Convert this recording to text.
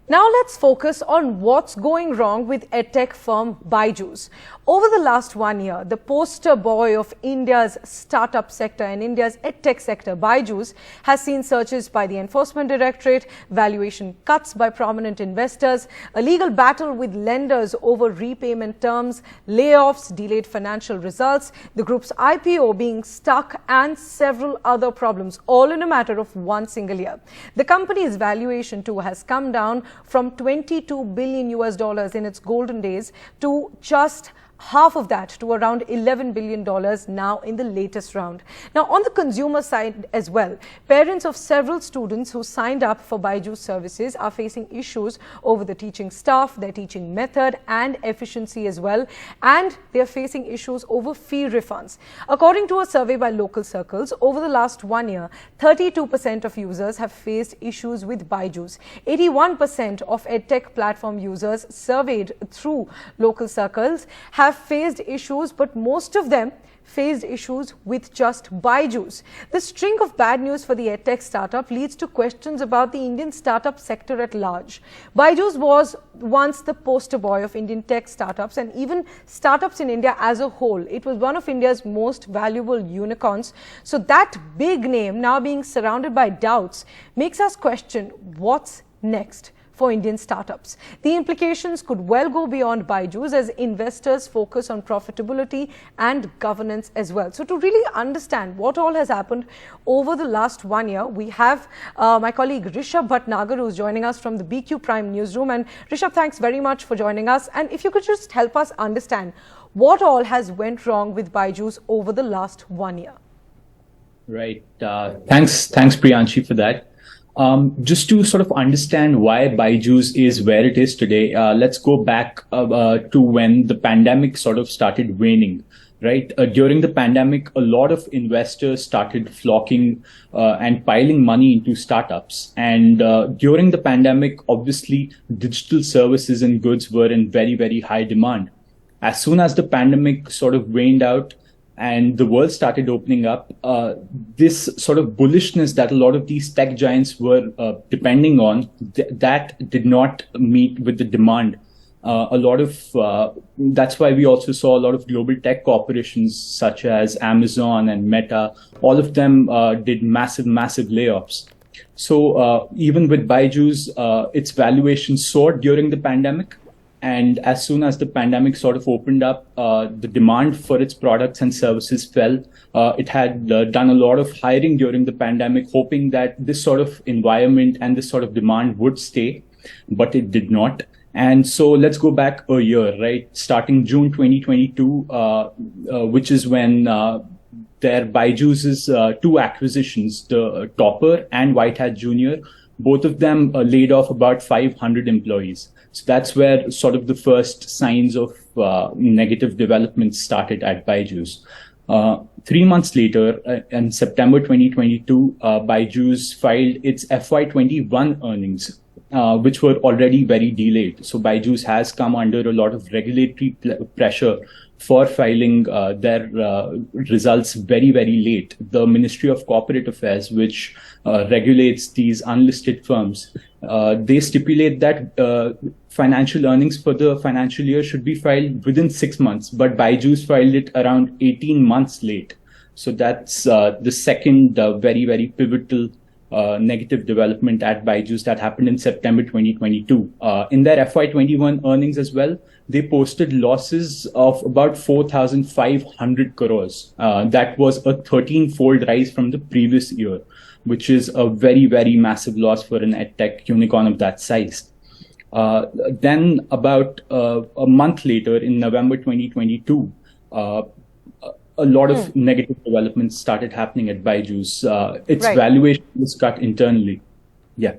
Now let's focus on what's going wrong with EdTech firm Byju's. Over the last 1 year, the poster boy of India's startup sector and India's EdTech sector, Byju's, has seen searches by the Enforcement Directorate, valuation cuts by prominent investors, a legal battle with lenders over repayment terms, layoffs, delayed financial results, the group's IPO being stuck, and several other problems, all in a matter of one single year. The company's valuation too has come down from $22 billion in its golden days to just half of that, to around $11 billion now in the latest round. Now, on the consumer side as well, parents of several students who signed up for Byju's services are facing issues over the teaching staff, their teaching method and efficiency as well, and they are facing issues over fee refunds. According to a survey by local circles, over the last 1 year, 32% of users have faced issues with Byju's. 81% of EdTech platform users surveyed through local circles have faced issues, but most of them faced issues with just Byju's. The string of bad news for the EdTech startup leads to questions about the Indian startup sector at large. Byju's was once the poster boy of Indian tech startups and even startups in India as a whole. It was one of India's most valuable unicorns. So that big name now being surrounded by doubts makes us question what's next for Indian startups. The implications could well go beyond Byju's as investors focus on profitability and governance as well. So to really understand what all has happened over the last 1 year, we have my colleague Rishabh Bhatnagar, who's joining us from the BQ Prime newsroom. And Rishabh, thanks very much for joining us. And if you could just help us understand what all has went wrong with Byju's over the last 1 year. Right. Thanks, Priyanshi, for that. Just to sort of understand why Byju's is where it is today, let's go back to when the pandemic sort of started waning, right? During the pandemic, a lot of investors started flocking and piling money into startups. And during the pandemic, obviously, digital services and goods were in very, very high demand. As soon as the pandemic sort of waned out, and the world started opening up, this sort of bullishness that a lot of these tech giants were depending on, that did not meet with the demand. That's why we also saw a lot of global tech corporations such as Amazon and Meta. All of them did massive layoffs. So even with Byju's, its valuation soared during the pandemic. And as soon as the pandemic sort of opened up, the demand for its products and services fell. It had done a lot of hiring during the pandemic, hoping that this sort of environment and this sort of demand would stay, but it did not. And so let's go back a year, right? Starting June 2022, which is when their Byju's two acquisitions, the Topper and White Hat Junior, both of them laid off about 500 employees. So that's where sort of the first signs of negative developments started at Byju's. 3 months later, in September 2022, Byju's filed its FY21 earnings, which were already very delayed. So Byju's has come under a lot of regulatory pressure for filing their results very, very late. The Ministry of Corporate Affairs, which regulates these unlisted firms, they stipulate that financial earnings for the financial year should be filed within 6 months, but Byju's filed it around 18 months late. So that's the second very, very pivotal negative development at Byju's that happened in September 2022. In their FY21 earnings as well, they posted losses of about 4,500 crores. That was a 13-fold rise from the previous year, which is a very, very massive loss for an EdTech unicorn of that size. Then about a month later, in November 2022, a lot of negative developments started happening at Byju's. Its valuation was cut internally. Yeah.